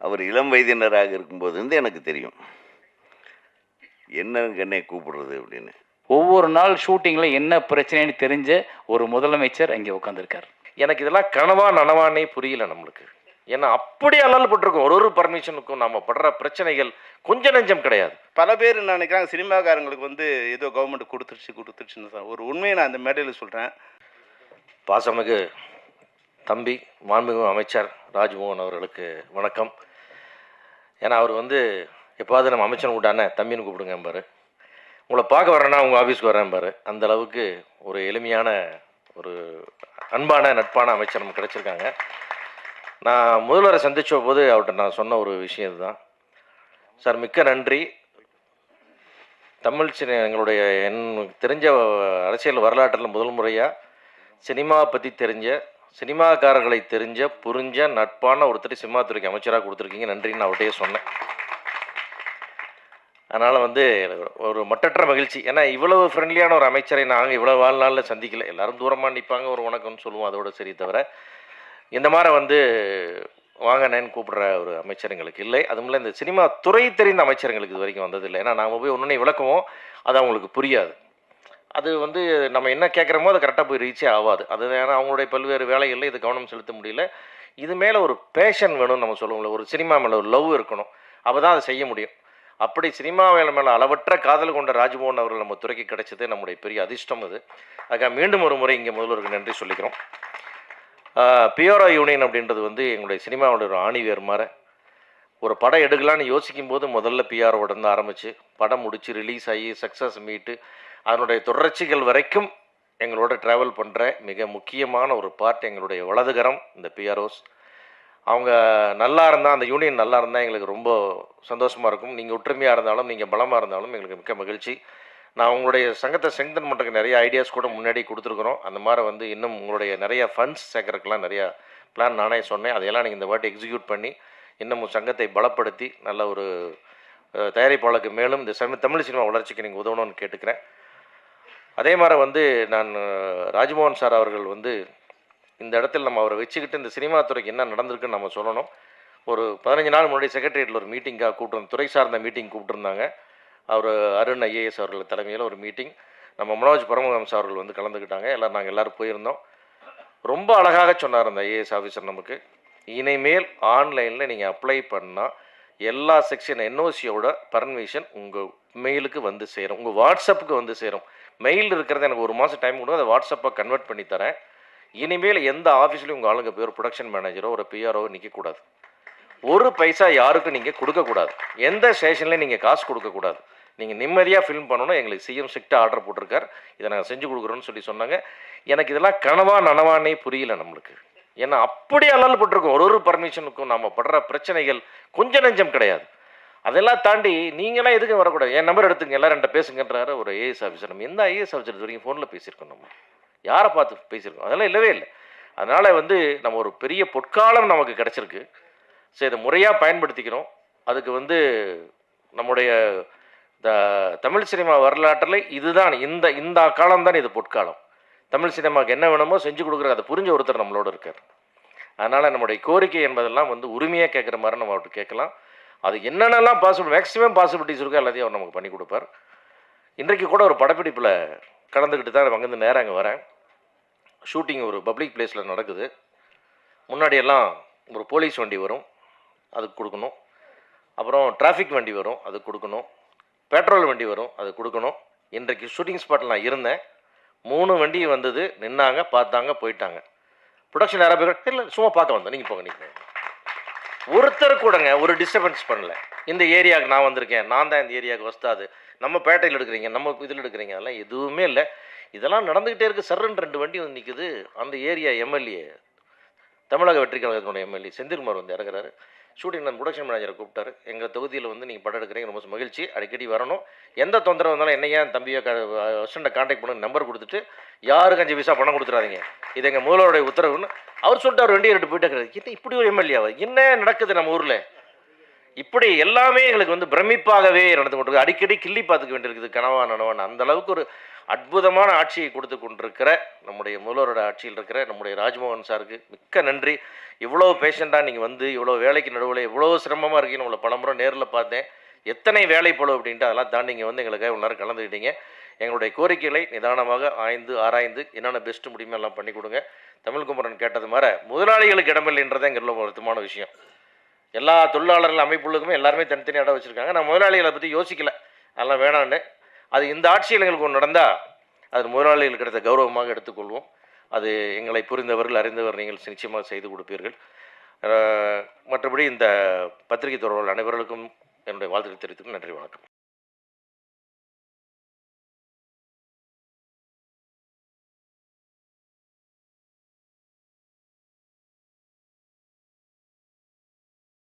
அவர் இளம் வயதினராக இருக்கும்போது இருந்து எனக்கு தெரியும். என்னங்க என்னை கூப்பிடுறது அப்படின்னு. ஒவ்வொரு நாள் ஷூட்டிங்ல என்ன பிரச்சனைன்னு தெரிஞ்ச ஒரு முதலமைச்சர் அங்கே உட்காந்துருக்கார். எனக்கு இதெல்லாம் கனவா நனவானே புரியல நம்மளுக்கு. ஏன்னா அப்படி அல்லல் பட்டிருக்கோம். ஒரு பர்மிஷனுக்கும் நம்ம படுற பிரச்சனைகள் கொஞ்சம் நெஞ்சம் கிடையாது. பல பேர் என்ன நினைக்கிறாங்க, சினிமாக்காரங்களுக்கு வந்து ஏதோ கவர்மெண்ட் கொடுத்துருச்சுன்னு. ஒரு உண்மையை நான் அந்த மேடையில் சொல்கிறேன். பாசமிகு தம்பி மாண்புமிகு அமைச்சர் ராஜ்மோகன் அவர்களுக்கு வணக்கம். ஏன்னா அவர் வந்து எப்போது நம்ம அமைச்சர் கூட்டானே தம்பின்னு கூப்பிடுங்க பாரு, உங்களை பார்க்க வரேன்னா உங்கள் ஆஃபீஸ்க்கு வரேன் பாரு. அந்த அளவுக்கு ஒரு எளிமையான ஒரு அன்பான நட்பான அமைச்சர் நமக்கு கிடச்சிருக்காங்க. நான் முதல்வரை சந்தித்த போது அவர்கிட்ட நான் சொன்ன ஒரு விஷயம் இதுதான். சார் மிக்க நன்றி. தமிழ் எங்களுடைய தெரிஞ்ச அரசியல் வரலாற்றில் முதல் முறையாக சினிமா பற்றி தெரிஞ்ச, சினிமாக்காரர்களை தெரிஞ்ச புரிஞ்ச நட்பான ஒருத்தர் சினிமாத்துறைக்கு அமைச்சராக கொடுத்துருக்கீங்க, நன்றின்னு நான் அவர்கிட்டயே சொன்னேன். அதனால் வந்து ஒரு மட்டற்ற மகிழ்ச்சி. ஏன்னா இவ்வளவு ஃப்ரெண்ட்லியான ஒரு அமைச்சரை நாங்கள் இவ்வளோ வாழ்நாளில் சந்திக்கல. எல்லோரும் தூரமாக நிற்பாங்க, ஒரு வணக்கம்னு சொல்லுவோம், அதோட சரி. தவிர இந்த மாதிரி வந்து வாங்கண்ணேன்னு கூப்பிட்ற ஒரு அமைச்சர் எங்களுக்கு இல்லை. அதுமில்ல இந்த சினிமா துறை தெரிந்த அமைச்சர்களுக்கு இது வரைக்கும் வந்ததில்லை. ஏன்னா நாம் போய் ஒன்றுனே விளக்குவோம், அது அவங்களுக்கு புரியாது. அது வந்து நம்ம என்ன கேட்குறோமோ அது கரெக்டாக போய் ரீச்சே ஆகாது. அது ஏன்னா அவங்களுடைய பல்வேறு வேலைகளில் இது கவனம் செலுத்த முடியல. இது மேலே ஒரு பேஷன் வேணும்னு நம்ம சொல்லுவோம்ல, ஒரு சினிமா மேலே ஒரு லவ் இருக்கணும், அப்போ தான் அதை செய்ய முடியும். அப்படி சினிமா மேலே அளவற்ற காதல் கொண்ட ராஜ்மோகன் அவர்கள் நம்ம துறைக்கு கிடைச்சது நம்முடைய பெரிய அதிர்ஷ்டம். அது அதுக்காக மீண்டும் ஒரு முறை இங்கே முதல்வருக்கு நன்றி சொல்லிக்கிறோம். பிஆர்ஓ யூனியன் அப்படின்றது வந்து எங்களுடைய சினிமாவோட ஒரு ஆணிவேர் மாதிரி. ஒரு படம் எடுக்கலான்னு யோசிக்கும் போது முதல்ல பிஆர்ஓட இருந்து ஆரம்பித்து படம் முடித்து ரிலீஸ் ஆகி சக்ஸஸ் மீட்டு அதனுடைய தொடர்ச்சிகள் வரைக்கும் எங்களோட ட்ராவல் பண்ணுற மிக முக்கியமான ஒரு பார்ட் எங்களுடைய வலதுகரம் இந்த பிஆர்ஓஸ். அவங்க நல்லா இருந்தால், அந்த யூனியன் நல்லா இருந்தால் எங்களுக்கு ரொம்ப சந்தோஷமாக இருக்கும். நீங்கள் ஒற்றுமையாக இருந்தாலும், நீங்கள் பலமாக இருந்தாலும் எங்களுக்கு மிக்க மகிழ்ச்சி. நான் உங்களுடைய சங்கத்தை ஸ்ட்ரெங்தன் பண்ணுறதுக்கு நிறைய ஐடியாஸ் கூட முன்னாடி கொடுத்துருக்குறோம். அந்த மாதிரி வந்து இன்னும் உங்களுடைய நிறைய ஃபண்ட்ஸ் சேர்க்கறதுக்கெலாம் நிறையா பிளான் நானே சொன்னேன். அதையெல்லாம் நீங்கள் இந்த வாட்டி எக்ஸிக்யூட் பண்ணி இன்னும் சங்கத்தை பலப்படுத்தி நல்ல ஒரு தயாரிப்பாளருக்கு மேலும் இந்த தமிழ் சினிமா வளர்ச்சிக்கு நீங்கள் உதவணும்னு கேட்டுக்கிறேன். அதே மாதிரி வந்து நான் ராஜ்மோகன் சார் அவர்கள் வந்து இந்த இடத்துல நம்ம அவரை வச்சுக்கிட்டு இந்த சினிமா துறைக்கு என்ன நடந்திருக்குன்னு நம்ம சொல்லணும். ஒரு 15 நாள் முன்னாடி செக்ரட்டரியேட்டில் ஒரு மீட்டிங்காக கூப்பிட்டு, துறை சார்ந்த மீட்டிங் கூப்பிட்டுருந்தாங்க. அவர் அருண் ஐஏஎஸ் அவர்கள் தலைமையில் ஒரு மீட்டிங். நம்ம மனோஜ் பரமஹம்ச அவர்கள் வந்து கலந்துக்கிட்டாங்க. நாங்கள் எல்லோரும் போயிருந்தோம். ரொம்ப அழகாக சொன்னார் அந்த ஐஏஎஸ் ஆஃபீஸர் நமக்கு. இனிமேல் ஆன்லைனில் நீங்கள் அப்ளை பண்ணால் எல்லா செக்ஷன் என்ஓசியோட பர்மிஷன் உங்கள் மெயிலுக்கு வந்து சேரும், உங்கள் வாட்ஸ்அப்புக்கு வந்து சேரும். மெயில் இருக்கிறது எனக்கு ஒரு மாதம் டைம் கொடுங்க, அதை வாட்ஸ்அப்பை கன்வெர்ட் பண்ணி தரேன். இனிமேல் எந்த ஆஃபீஸ்லையும் உங்கள் ஆளுங்க போய் ஒரு ப்ரொடக்ஷன் மேனேஜரோ ஒரு பிஆர்ஓ நிற்கக்கூடாது. ஒரு பைசா யாருக்கும் நீங்கள் கொடுக்கக்கூடாது. எந்த ஸ்டேஷன்லேயும் நீங்கள் காசு கொடுக்கக்கூடாது. நீங்கள் நிம்மதியாக ஃபில்ம் பண்ணணும். எங்களுக்கு சிஎம் ஸ்ட்ரிக்டாக ஆர்டர் போட்டிருக்கார், இதை நாங்கள் செஞ்சு கொடுக்குறோன்னு சொல்லி சொன்னாங்க. எனக்கு இதெல்லாம் கனவா நனவானே புரியல நம்மளுக்கு. ஏன்னா அப்படி அல்லல் பட்டிருக்கோம். ஒரு பர்மிஷனுக்கும் நம்ம படுற பிரச்சனைகள் கொஞ்சம் நெஞ்சம் கிடையாது. அதெல்லாம் தாண்டி நீங்களாம் எதுக்கு வரக்கூடாது, என் நம்பர் எடுத்துங்க, எல்லாம் 2 பேசுங்கன்றாரு ஒரு ஐஏஎஸ் ஆஃபீஸர். நம்ம எந்த ஐஏஎஸ் ஆஃபீஸர் வரைக்கும் ஃபோனில் பேசியிருக்கோம், நம்ம யாரை பார்த்து பேசியிருக்கோம்? அதெல்லாம் இல்லவே இல்லை. அதனால் வந்து நம்ம ஒரு பெரிய பொற்காலம் நமக்கு கிடச்சிருக்கு. சரி, இதை முறையாக பயன்படுத்திக்கிறோம். அதுக்கு வந்து நம்முடைய தமிழ் சினிமா வரலாற்றில் இதுதான் இந்த காலம்தான் இது பொற்காலம். தமிழ் சினிமாவுக்கு என்ன வேணுமோ செஞ்சு கொடுக்குற அதை புரிஞ்ச ஒருத்தர் நம்மளோட இருக்கார். அதனால் நம்முடைய கோரிக்கை என்பதெல்லாம் வந்து உரிமையாக கேட்குற மாதிரி நம்ம அவர்கிட்ட கேட்கலாம். அது என்னென்னலாம் மேக்ஸிமம் பாசிபிலிட்டிஸ் இருக்கோ எல்லாத்தையும் அவர் நமக்கு பண்ணி கொடுப்பார். இன்றைக்கு கூட ஒரு படப்பிடிப்பில் கலந்துக்கிட்டு தான் அங்கேருந்து நேரம் அங்கே வரேன். ஷூட்டிங் ஒரு பப்ளிக் பிளேஸில் நடக்குது. முன்னாடியெல்லாம் ஒரு போலீஸ் வண்டி வரும், அதுக்கு கொடுக்கணும். அப்புறம் டிராஃபிக் வண்டி வரும், அதுக்கு கொடுக்கணும். பெட்ரோல் வண்டி வரும், அது கொடுக்கணும். இன்றைக்கு ஷூட்டிங் ஸ்பாட்டில் நான் இருந்தேன். 3 வண்டி வந்தது, நின்னாங்க, பார்த்தாங்க, போயிட்டாங்க. ப்ரொடக்ஷன் யாராவது போய் இல்லை, சும்மா பார்க்க வந்தேன், நீங்கள் போங்க, நீங்கள் ஒருத்தர் கூடங்க ஒரு டிஸ்டர்பன்ஸ் பண்ணல. இந்த ஏரியாவுக்கு நான் வந்திருக்கேன், நான் தான் இந்த ஏரியாவுக்கு வஸ்தாது, நம்ம பேட்டையில் எடுக்கிறீங்க, நம்ம இதில் எடுக்கிறீங்க, அதெல்லாம் எதுவுமே இல்லை. இதெல்லாம் நடந்துக்கிட்டே இருக்குது. சர்ன்னு 2 வண்டி வந்து நிற்குது. அந்த ஏரியா எம்எல்ஏ, தமிழக வெற்றி கழகத்தினுடைய எம்எல்ஏ செந்தில்குமார் வந்து இறக்குறாரு. ஷூட்டிங் நான் ப்ரொடக்ஷன் மேனேஜரை கூப்பிட்டாரு. எங்கள் தொகுதியில் வந்து நீங்கள் படம் எடுக்கிறீங்க, ரொம்ப மகிழ்ச்சி, அடிக்கடி வரணும், எந்த தொந்தரவு வந்தாலும் என்னையா தம்பியை அசிஸ்டண்ட்டை கான்டாக்ட் பண்ணி நம்பர் கொடுத்துட்டு யாருக்கு 5 பைசா பணம் கொடுத்துறாதீங்க, இது எங்கள் முதல்வருடைய உத்தரவுன்னு அவர் சொல்லிட்டு அவர் வண்டியை எடுத்து போயிட்டு இருக்கிறது. என்ன இப்படி ஒரு எம்எல்ஏவா, என்ன நடக்குது நம்ம ஊரில்? இப்படி எல்லாமே எங்களுக்கு வந்து பிரமிப்பாகவே நடந்து கொண்டிருக்கு. அடிக்கடி கிள்ளி பார்த்துக்க வேண்டியிருக்குது, கனவா நனவான. அந்த அளவுக்கு ஒரு அற்புதமான ஆட்சியை கொடுத்து கொண்டிருக்கிற நம்முடைய முதல்வரோட ஆட்சியில் இருக்கிற நம்முடைய ராஜ்மோகன் சாருக்கு மிக்க நன்றி. இவ்வளோ பேஷண்ட்டாக நீங்கள் வந்து இவ்வளோ வேலைக்கு நடுவில் இவ்வளோ சிரமமாக இருக்கீங்கன்னு உங்களை பலமுறை நேரில் பார்த்தேன். எத்தனை வேலைப்பளு அப்படின்ட்டு அதெல்லாம் தாண்டி இங்கே வந்து எங்களுக்காக இவ்வளோ நேரம் கலந்துக்கிட்டீங்க. எங்களுடைய கோரிக்கைகளை நிதானமாக ஆராய்ந்து என்னென்ன பெஸ்ட்டு முடியுமோ எல்லாம் பண்ணி கொடுங்க. தமிழ்குமரன் கேட்டது மாதிரி முதலாளிகளுக்கு இடமில்லைன்றதான் இங்கே உள்ள வருத்தமான விஷயம். எல்லா தொழிலாளர்கள் அமைப்புகளுக்குமே எல்லாருமே தனித்தனி இடம் வச்சுருக்காங்க. நான் முதலாளிகளை பற்றி யோசிக்கல, அதெல்லாம் வேணான்னு. அது இந்த ஆட்சியில் எங்களுக்கு ஒன்று நடந்தால் அது முதலாளிகளுக்கு கிடைத்த கௌரவமாக எடுத்துக்கொள்வோம். அது எங்களை புரிந்தவர்கள் அறிந்தவர் நீங்கள் நிச்சயமாக செய்து கொடுப்பீர்கள். மற்றபடி இந்த பத்திரிகை தொடர்பாளர் அனைவர்களுக்கும் என்னுடைய வாழ்த்துக்களை தெரிவித்துக் நன்றி, வணக்கம்.